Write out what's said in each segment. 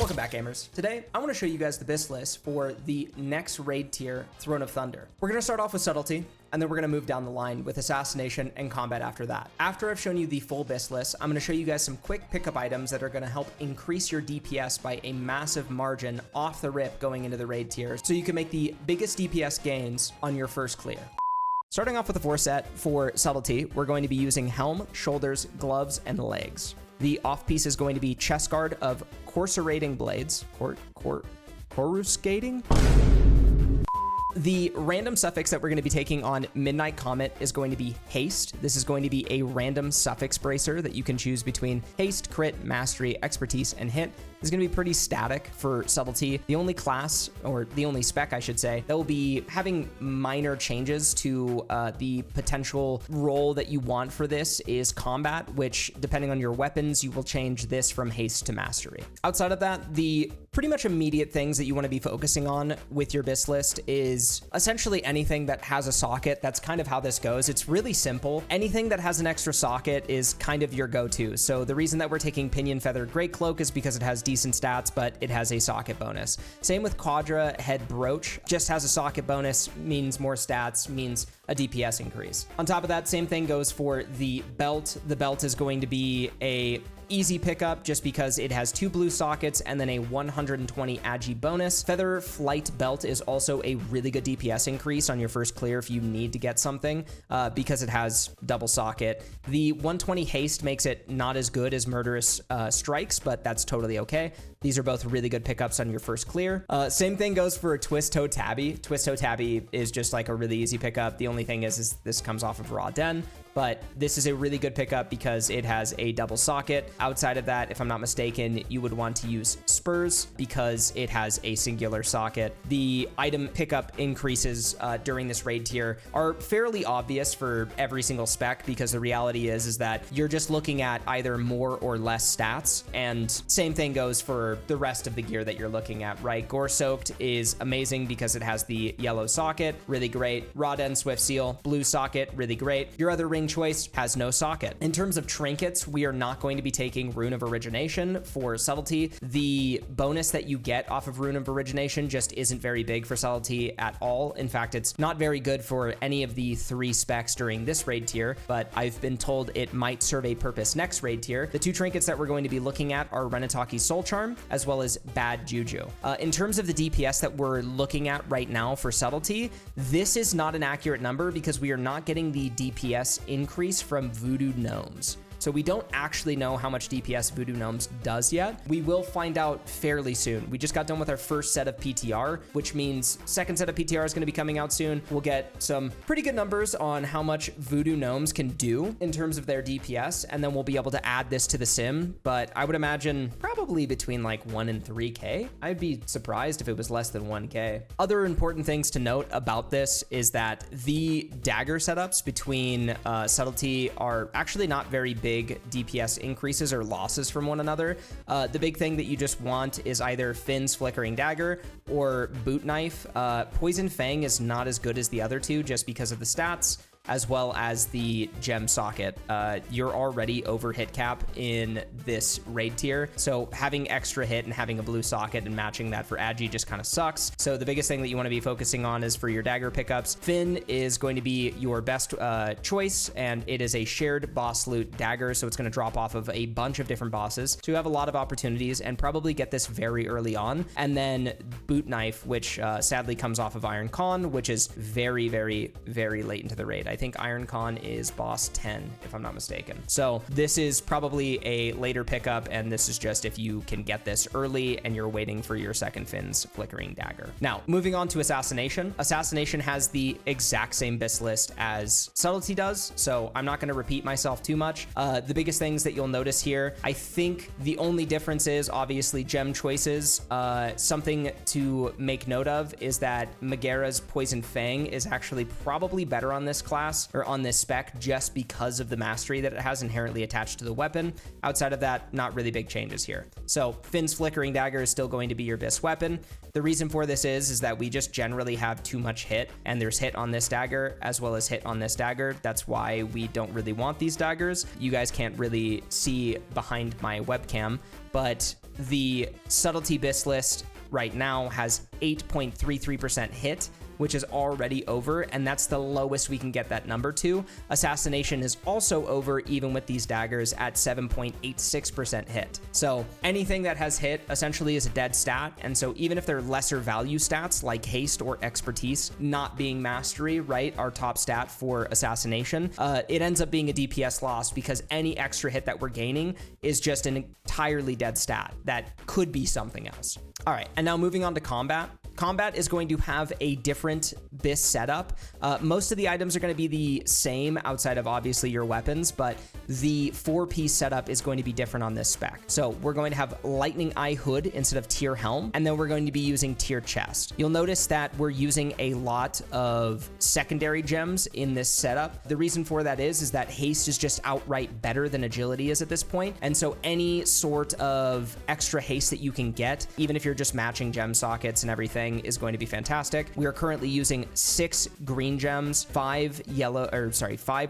Welcome back, gamers. Today, I want to show you guys the BIS list for the next raid tier, Throne of Thunder. We're going to start off with Subtlety, and then we're going to move down the line with Assassination and Combat after that. After I've shown you the full BIS list, I'm going to show you guys some quick pickup items that are going to help increase your DPS by a massive margin off the rip going into the raid tier, so you can make the biggest DPS gains on your first clear. Starting off with the 4 set for Subtlety, we're going to be using Helm, Shoulders, Gloves, and Legs. The off piece is going to be Chest Guard of Coruscating Blades. Coruscating? The random suffix that we're going to be taking on Midnight Comet is going to be Haste. This is going to be a random suffix bracer that you can choose between Haste, Crit, Mastery, Expertise, and Hit. This is going to be pretty static for Subtlety. The only class, or the only spec, I should say, that will be having minor changes to the potential role that you want for this is Combat, which, depending on your weapons, you will change this from Haste to Mastery. Outside of that, the pretty much immediate things that you want to be focusing on with your BIS list is essentially anything that has a socket. That's kind of how this goes. It's really simple. Anything that has an extra socket is kind of your go-to. So the reason that we're taking Pinion Feather Great Cloak is because it has decent stats, but it has a socket bonus. Same with Quadra Head Brooch. Just has a socket bonus, means more stats, means a DPS increase. On top of that, same thing goes for the belt. The belt is going to be a easy pickup just because it has 2 blue sockets and then a 120 agi bonus. Feather Flight Belt is also a really good DPS increase on your first clear if you need to get something because it has double socket. The 120 haste makes it not as good as Murderous Strikes, but that's totally okay. These are both really good pickups on your first clear. Same thing goes for Twist Toe Tabby. Twist Toe Tabby is just like a really easy pickup. The only thing is this comes off of Raw Den, but this is a really good pickup because it has a double socket. Outside of that, if I'm not mistaken, you would want to use Spurs because it has a singular socket. The item pickup increases during this raid tier are fairly obvious for every single spec because the reality is that you're just looking at either more or less stats, and same thing goes for the rest of the gear that you're looking at, right? Gore Soaked is amazing because it has the yellow socket, really great. Raw Den Swift Seal, blue socket, really great. Your other ring choice has no socket. In terms of trinkets, we are not going to be taking Rune of Origination for Subtlety. The bonus that you get off of Rune of Origination just isn't very big for Subtlety at all. In fact, it's not very good for any of the 3 specs during this raid tier, but I've been told it might serve a purpose next raid tier. The 2 trinkets that we're going to be looking at are Renataki's Soul Charm, as well as Bad Juju. In terms of the DPS that we're looking at right now for Subtlety, this is not an accurate number because we are not getting the DPS increase from Voodoo Gnomes. So we don't actually know how much DPS Voodoo Gnomes does yet. We will find out fairly soon. We just got done with our first set of PTR, which means second set of PTR is going to be coming out soon. We'll get some pretty good numbers on how much Voodoo Gnomes can do in terms of their DPS, and then we'll be able to add this to the sim. But I would imagine probably between like 1 and 3K. I'd be surprised if it was less than 1K. Other important things to note about this is that the dagger setups between Subtlety are actually not very big DPS increases or losses from one another. The big thing that you just want is either Finn's Flickering Dagger or Boot Knife. Poison Fang is not as good as the other 2 just because of the stats, as well as the gem socket. You're already over hit cap in this raid tier, so having extra hit and having a blue socket and matching that for Agi just kind of sucks. So the biggest thing that you want to be focusing on is for your dagger pickups. Finn is going to be your best choice, and it is a shared boss loot dagger, so it's going to drop off of a bunch of different bosses. So you have a lot of opportunities and probably get this very early on. And then Boot Knife, which sadly comes off of Iron Khan, which is very, very, very late into the raid. I think Iron Khan is boss 10, if I'm not mistaken. So this is probably a later pickup, and this is just if you can get this early and you're waiting for your second Finn's Flickering Dagger. Now, moving on to Assassination. Assassination has the exact same BIS list as Subtlety does, so I'm not going to repeat myself too much. The biggest things that you'll notice here, I think the only difference is obviously gem choices. Something to make note of is that Megara's Poison Fang is actually probably better on this class class or on this spec just because of the mastery that it has inherently attached to the weapon. Outside of that, not really big changes here. So Finn's Flickering Dagger is still going to be your BIS weapon. The reason for this is that we just generally have too much hit, and there's hit on this dagger as well as hit on this dagger. That's why we don't really want these daggers. You guys can't really see behind my webcam, but the Subtlety BIS list right now has 8.33% hit, which is already over, and that's the lowest we can get that number to. Assassination is also over even with these daggers at 7.86% hit. So anything that has hit essentially is a dead stat, and so even if they're lesser value stats like haste or expertise, not being mastery, right, our top stat for assassination, it ends up being a DPS loss because any extra hit that we're gaining is just an entirely dead stat that could be something else. All right, and now moving on to combat. Combat is going to have a different BIS setup. Most of the items are going to be the same outside of obviously your weapons, but the 4-piece setup is going to be different on this spec. So we're going to have Lightning Eye Hood instead of Tier Helm, and then we're going to be using Tier Chest. You'll notice that we're using a lot of secondary gems in this setup. The reason for that is that haste is just outright better than agility is at this point, and so any sort of extra haste that you can get, even if you're just matching gem sockets and everything, is going to be fantastic. We are currently using 6 green gems, 5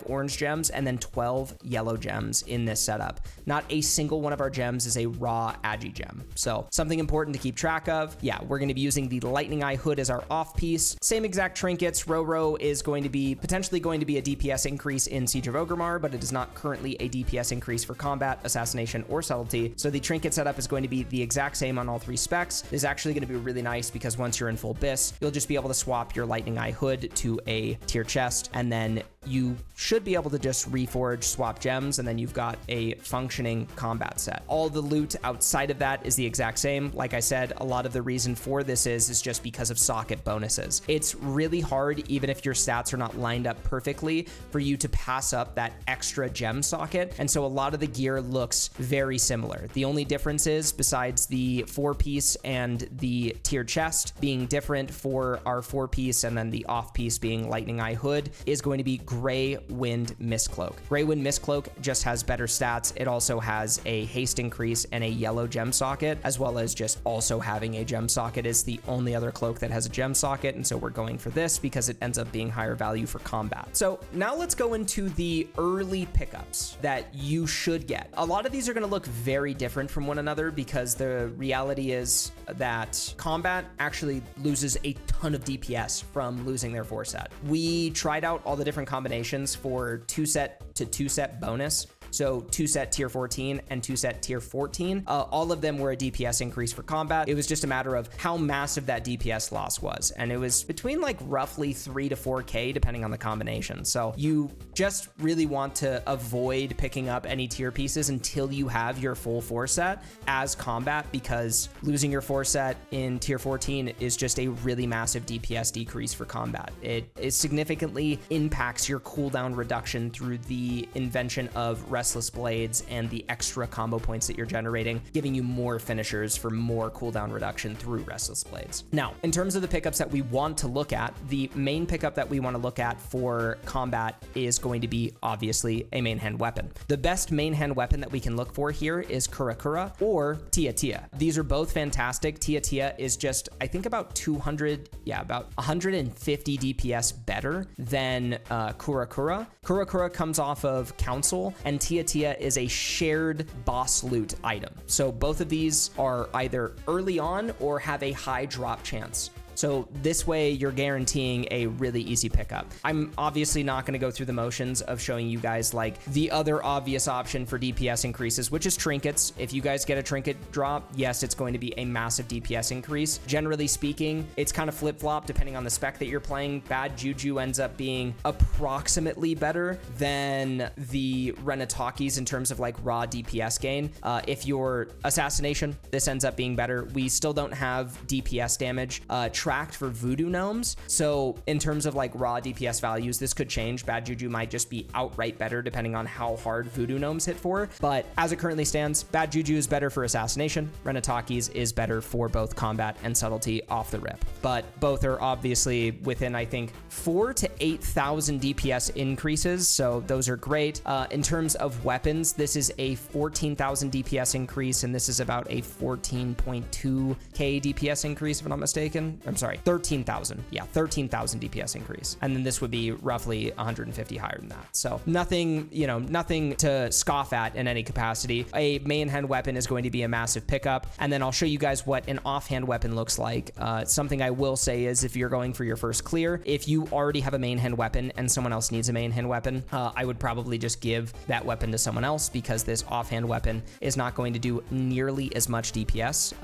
orange gems, and then 12 yellow gems in this setup. Not a single one of our gems is a raw agi gem. So something important to keep track of. Yeah, we're going to be using the Lightning Eye Hood as our off piece. Same exact trinkets. Roro is going to be potentially going to be a DPS increase in Siege of Orgrimmar, but it is not currently a DPS increase for combat, assassination, or subtlety. So the trinket setup is going to be the exact same on all 3 specs. This is actually going to be really nice because once you're in full BIS, you'll just be able to swap your Lightning Eye Hood to a tier chest, and then you should be able to just reforge, swap gems, and then you've got a functioning combat set. All the loot outside of that is the exact same. Like I said, a lot of the reason for this is just because of socket bonuses. It's really hard, even if your stats are not lined up perfectly, for you to pass up that extra gem socket, and so a lot of the gear looks very similar. The only difference is, besides the 4-piece and the tier chest being different for our 4-piece, and then the off-piece being Lightning Eye Hood, is going to be Grey Wind Mistcloak. Grey Wind Mistcloak just has better stats. It also has a haste increase and a yellow gem socket, as well as just also having a gem socket. Is the only other cloak that has a gem socket, and so we're going for this because it ends up being higher value for combat. So now let's go into the early pickups that you should get. A lot of these are going to look very different from one another because the reality is that combat actually loses a ton of DPS from losing their 4-set. We tried out all the different combinations for 2-set to 2-set bonus. So 2-set tier 14 and 2-set tier 14, all of them were a DPS increase for combat. It was just a matter of how massive that DPS loss was. And it was between like roughly 3 to 4K, depending on the combination. So you just really want to avoid picking up any tier pieces until you have your full 4-set as combat, because losing your 4-set in tier 14 is just a really massive DPS decrease for combat. It significantly impacts your cooldown reduction through the invention of Restless Blades and the extra combo points that you're generating, giving you more finishers for more cooldown reduction through Restless Blades. Now, in terms of the pickups that we want to look at, the main pickup that we want to look at for combat is going to be obviously a main hand weapon. The best main hand weapon that we can look for here is Sqwurrelly or Tia Tia. These are both fantastic. Tia Tia is just, I think, about 150 DPS better than Sqwurrelly. Sqwurrelly comes off of Council, and Tia Tia is a shared boss loot item. So both of these are either early on or have a high drop chance. So this way you're guaranteeing a really easy pickup. I'm obviously not going to go through the motions of showing you guys like the other obvious option for DPS increases, which is trinkets. If you guys get a trinket drop, yes, it's going to be a massive DPS increase. Generally speaking, it's kind of flip-flop depending on the spec that you're playing. Bad Juju ends up being approximately better than the Renatakis in terms of like raw DPS gain. If you're Assassination, this ends up being better. We still don't have DPS damage. tracked for voodoo gnomes. So in terms of like raw DPS values, this could change. Bad Juju might just be outright better depending on how hard voodoo gnomes hit for. But as it currently stands, Bad Juju is better for Assassination. Renataki's is better for both combat and subtlety off the rip. But both are obviously within, I think, 4,000 to 8,000 DPS increases. So those are great. In terms of weapons, this is a 14,000 DPS increase, and this is about a 14.2k DPS increase, if I'm not mistaken. I'm sorry, 13,000. Yeah, 13,000 DPS increase. And then this would be roughly 150 higher than that. So nothing, you know, nothing to scoff at in any capacity. A main hand weapon is going to be a massive pickup. And then I'll show you guys what an offhand weapon looks like. Something I will say is if you're going for your first clear, if you already have a main hand weapon and someone else needs a main hand weapon, I would probably just give that weapon to someone else, because this offhand weapon is not going to do nearly as much DPS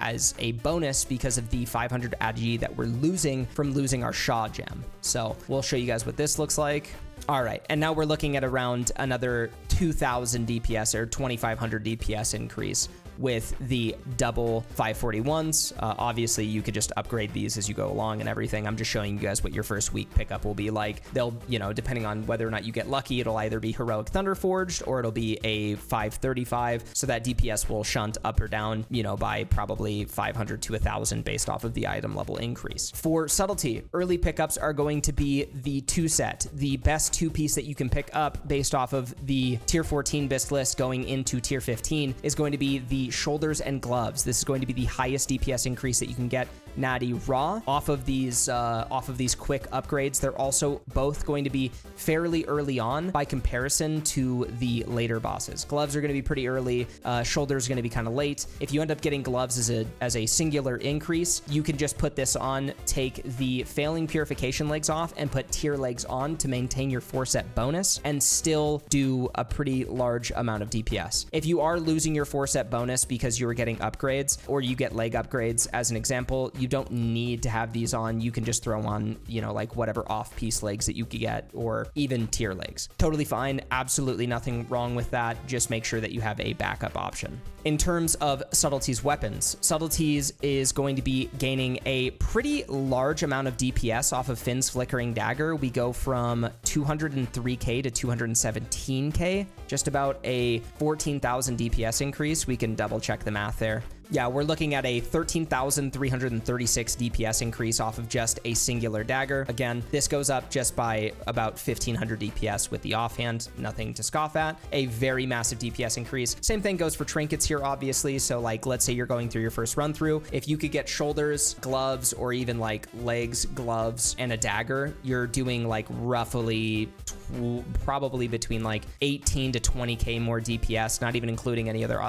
as a bonus because of the 500 agi that we're losing from losing our Shaw gem. So we'll show you guys what this looks like. All right, and now we're looking at around another 2,000 DPS or 2,500 DPS increase with the double 541s. Obviously, you could just upgrade these as you go along and everything. I'm just showing you guys what your first week pickup will be like. They'll, you know, depending on whether or not you get lucky, it'll either be Heroic Thunderforged or it'll be a 535. So that DPS will shunt up or down, you know, by probably 500 to 1,000 based off of the item level increase. For subtlety, early pickups are going to be the 2 set, the best 2 piece that you can pick up based off of the tier 14 BIS list going into tier 15 is going to be the shoulders and gloves. This is going to be the highest DPS increase that you can get natty raw off of these quick upgrades. They're also both going to be fairly early on by comparison to the later bosses. Gloves are going to be pretty early. Shoulders are going to be kind of late. If you end up getting gloves as a singular increase, you can just put this on, take the failing purification legs off, and put tier legs on to maintain your 4-set bonus and still do a pretty large amount of DPS. If you are losing your 4-set bonus because you were getting upgrades, or you get leg upgrades as an example, you don't need to have these on. You can just throw on, you know, like whatever off-piece legs that you could get, or even tier legs. Totally fine. Absolutely nothing wrong with that. Just make sure that you have a backup option. In terms of Subtlety's weapons, Subtlety's is going to be gaining a pretty large amount of DPS off of Finn's Flickering Dagger. We go from 203k to 217k, just about a 14,000 DPS increase. We can double check the math there. Yeah, we're looking at a 13,336 DPS increase off of just a singular dagger. Again, this goes up just by about 1,500 DPS with the offhand, nothing to scoff at. A very massive DPS increase. Same thing goes for trinkets here, obviously. So like, let's say you're going through your first run through. If you could get shoulders, gloves, or even like legs, gloves, and a dagger, you're doing like roughly probably between like 18 to 20k more DPS, not even including any other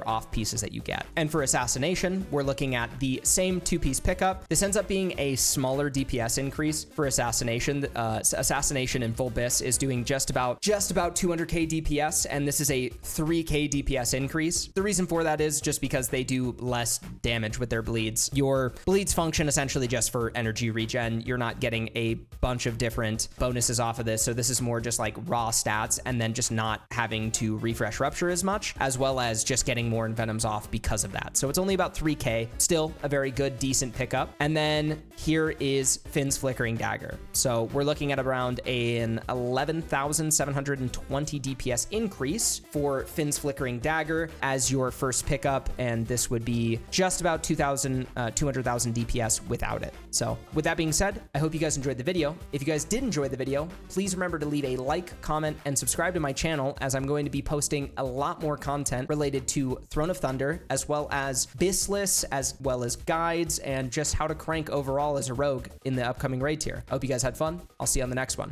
off pieces that you get. And for Assassination, we're looking at the same 2-piece pickup. This ends up being a smaller DPS increase for Assassination. Assassination in full BIS is doing just about 200k DPS, and this is a 3k DPS increase. The reason for that is just because they do less damage with their bleeds. Your bleeds function essentially just for energy regen. You're not getting a bunch of different bonuses off of this, so this is more just like raw stats, and then just not having to refresh Rupture as much, as well as just getting more Envenoms off because of that. So it's only about 3k, still a very good, decent pickup. And then here is Finn's Flickering Dagger. So we're looking at around an 11,720 DPS increase for Finn's Flickering Dagger as your first pickup, and this would be just about 200,000 DPS without it. So with that being said, I hope you guys enjoyed the video. If you guys did enjoy the video, please remember to leave a like, comment, and subscribe to my channel, as I'm going to be posting a lot more content related to Throne of Thunder, as well as BIS lists, as well as guides, and just how to crank overall as a rogue in the upcoming raid tier. I hope you guys had fun. I'll see you on the next one.